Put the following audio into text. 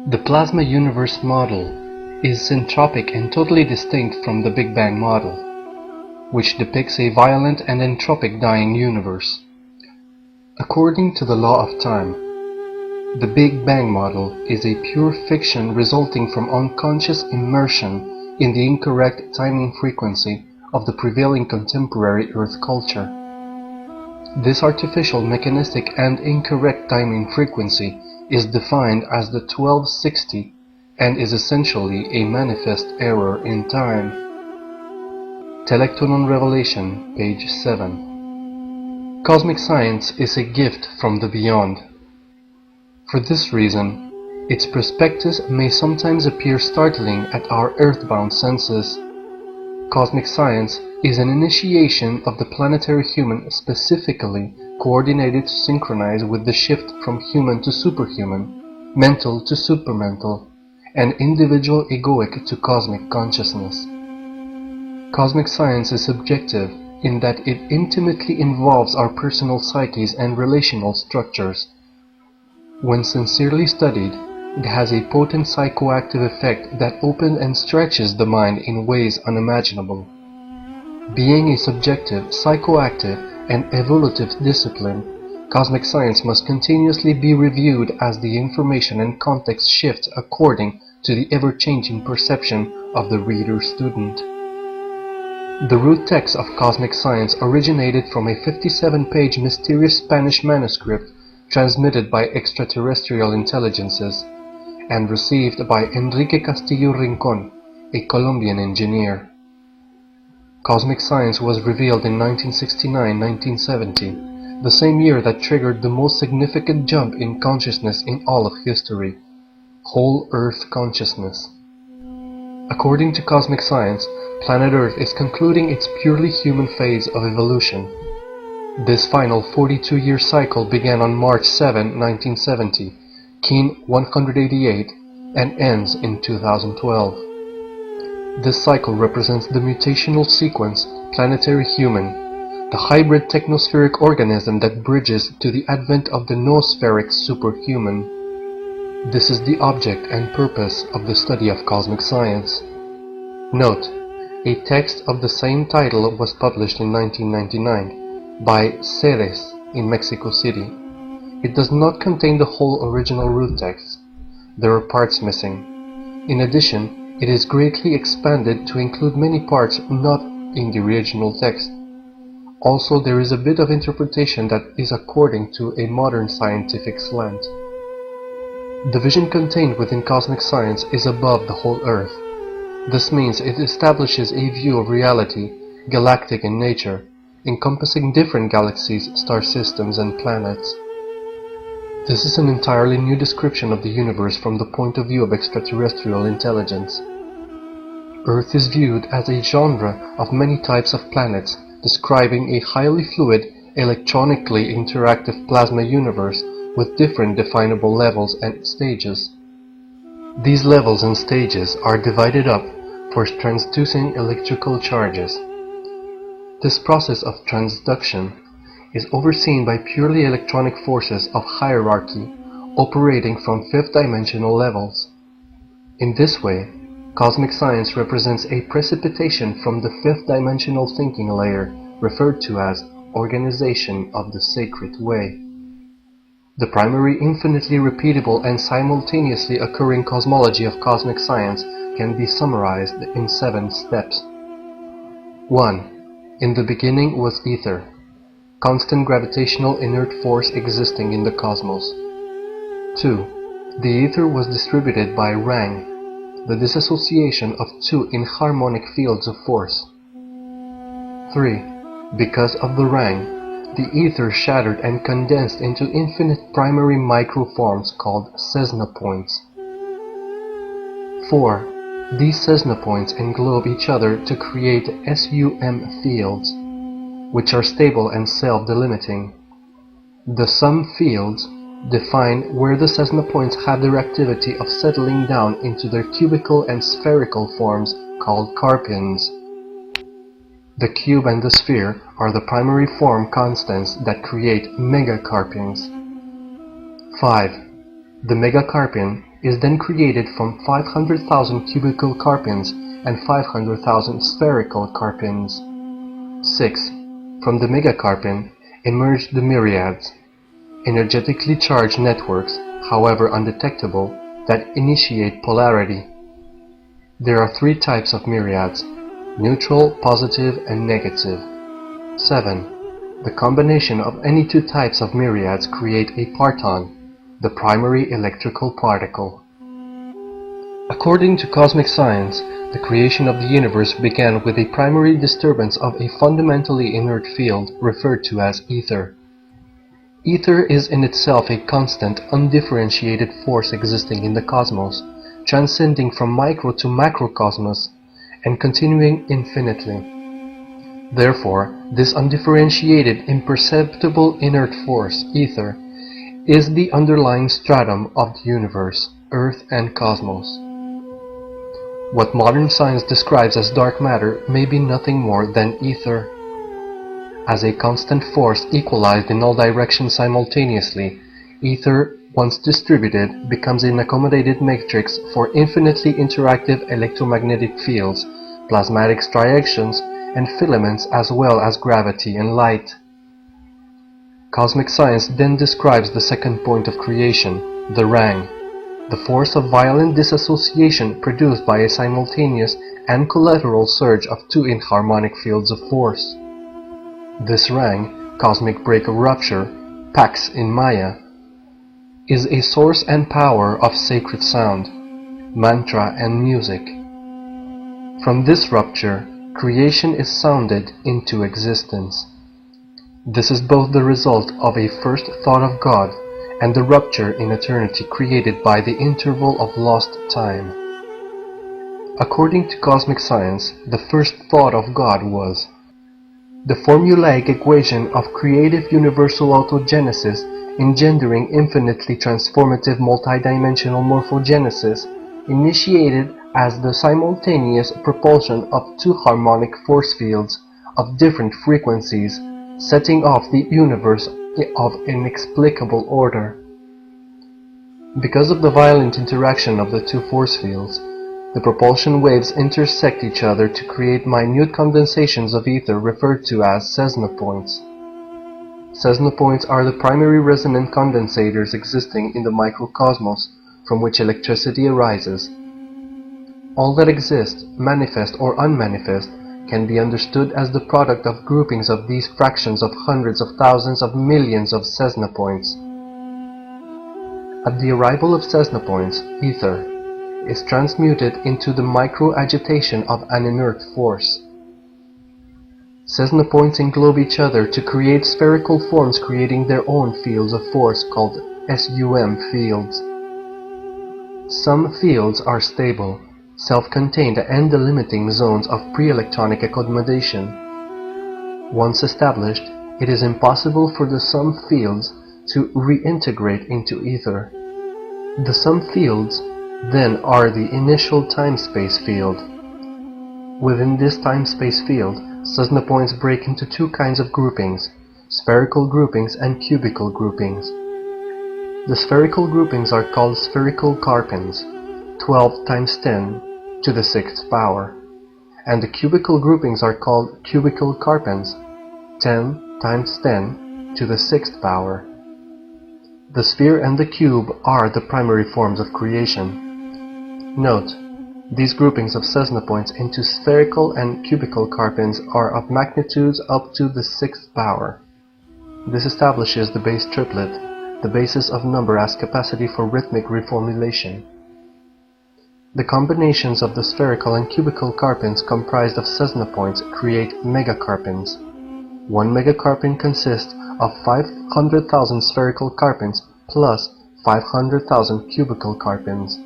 The plasma universe model is syntropic and totally distinct from the Big Bang model, which depicts a violent and entropic dying universe. According to the law of time, the Big Bang model is a pure fiction resulting from unconscious immersion in the incorrect timing frequency of the prevailing contemporary Earth culture. This artificial, mechanistic, and incorrect timing frequency is defined as the 1260 and is essentially a manifest error in time. Telectonon Revelation, page 7. Cosmic science is a gift from the beyond. For this reason, its prospectus may sometimes appear startling at our earthbound senses. Cosmic science is an initiation of the planetary human specifically coordinated to synchronize with the shift from human to superhuman, mental to supermental, and individual egoic to cosmic consciousness. Cosmic science is subjective in that it intimately involves our personal psyches and relational structures. When sincerely studied, it has a potent psychoactive effect that opens and stretches the mind in ways unimaginable. Being a subjective, psychoactive, and evolutive discipline, cosmic science must continuously be reviewed as the information and context shift according to the ever-changing perception of the reader-student. The root text of cosmic science originated from a 57-page mysterious Spanish manuscript transmitted by extraterrestrial intelligences and received by Enrique Castillo Rincón, a Colombian engineer. Cosmic science was revealed in 1969-1970, the same year that triggered the most significant jump in consciousness in all of history, whole Earth consciousness. According to cosmic science, planet Earth is concluding its purely human phase of evolution. This final 42-year cycle began on March 7, 1970, Keen 188, and ends in 2012. This cycle represents the mutational sequence, planetary human, the hybrid technospheric organism that bridges to the advent of the noospheric superhuman. This is the object and purpose of the study of cosmic science. Note: a text of the same title was published in 1999 by Ceres in Mexico City. It does not contain the whole original root text. There are parts missing. In addition, it is greatly expanded to include many parts not in the original text. Also, there is a bit of interpretation that is according to a modern scientific slant. The vision contained within cosmic science is above the whole Earth. This means it establishes a view of reality, galactic in nature, encompassing different galaxies, star systems, and planets. This is an entirely new description of the universe from the point of view of extraterrestrial intelligence. Earth is viewed as a genre of many types of planets, describing a highly fluid, electronically interactive plasma universe with different definable levels and stages. These levels and stages are divided up for transducing electrical charges. This process of transduction is overseen by purely electronic forces of hierarchy operating from fifth-dimensional levels. In this way, cosmic science represents a precipitation from the fifth-dimensional thinking layer referred to as organization of the sacred way. The primary infinitely repeatable and simultaneously occurring cosmology of cosmic science can be summarized in 7 steps. 1. In the beginning was ether, constant gravitational inert force existing in the cosmos. 2. The ether was distributed by Rang, the disassociation of 2 inharmonic fields of force. 3. Because of the Rang, the ether shattered and condensed into infinite primary microforms called Cessna points. 4. These Cessna points englobe each other to create SUM fields, which are stable and self-delimiting. The sum fields define where the Cessna points have their activity of settling down into their cubical and spherical forms called carpins. The cube and the sphere are the primary form constants that create megacarpins. 5. The megacarpin is then created from 500,000 cubical carpins and 500,000 spherical carpins. 6. From the megacarpin emerge the myriads, energetically charged networks, however undetectable, that initiate polarity. There are 3 types of myriads: neutral, positive, and negative. 7. The combination of any 2 types of myriads create a parton, the primary electrical particle. According to cosmic science, the creation of the universe began with a primary disturbance of a fundamentally inert field referred to as ether. Ether is in itself a constant, undifferentiated force existing in the cosmos, transcending from micro to macrocosmos, and continuing infinitely. Therefore, this undifferentiated, imperceptible inert force, ether, is the underlying stratum of the universe, Earth, and cosmos. What modern science describes as dark matter may be nothing more than ether. As a constant force equalized in all directions simultaneously, ether, once distributed, becomes an accommodated matrix for infinitely interactive electromagnetic fields, plasmatic striations, and filaments, as well as gravity and light. Cosmic science then describes the second point of creation, the rang, the force of violent disassociation produced by a simultaneous and collateral surge of 2 inharmonic fields of force. This rang, cosmic break or rupture, pax in Maya, is a source and power of sacred sound, mantra, and music. From this rupture, creation is sounded into existence. This is both the result of a first thought of God and the rupture in eternity created by the interval of lost time. According to cosmic science, the first thought of God was the formulaic equation of creative universal autogenesis engendering infinitely transformative multidimensional morphogenesis, initiated as the simultaneous propulsion of 2 harmonic force fields of different frequencies, setting off the universe of inexplicable order. Because of the violent interaction of the 2 force fields, the propulsion waves intersect each other to create minute condensations of ether referred to as Cessna points. Cessna points are the primary resonant condensators existing in the microcosmos from which electricity arises. All that exists, manifest or unmanifest, can be understood as the product of groupings of these fractions of hundreds of thousands of millions of Cessna points. At the arrival of Cessna points, ether is transmuted into the micro-agitation of an inert force. Cessna points englobe each other to create spherical forms creating their own fields of force called SUM fields. Some fields are stable, self-contained and delimiting zones of pre-electronic accommodation. Once established, it is impossible for the sum fields to reintegrate into ether. The sum fields then are the initial time-space field. Within this time-space field, Cessna points break into 2 kinds of groupings, spherical groupings and cubical groupings. The spherical groupings are called spherical carpins, 12 times 10 to the 6th power, and the cubical groupings are called cubical carpins, 10 times 10 to the 6th power. The sphere and the cube are the primary forms of creation. Note, these groupings of Cessna points into spherical and cubical carpins are of magnitudes up to the 6th power. This establishes the base triplet, the basis of number as capacity for rhythmic reformulation. The combinations of the spherical and cubical carpins comprised of Cessna points create megacarpins. 1 megacarpin consists of 500,000 spherical carpins plus 500,000 cubical carpins.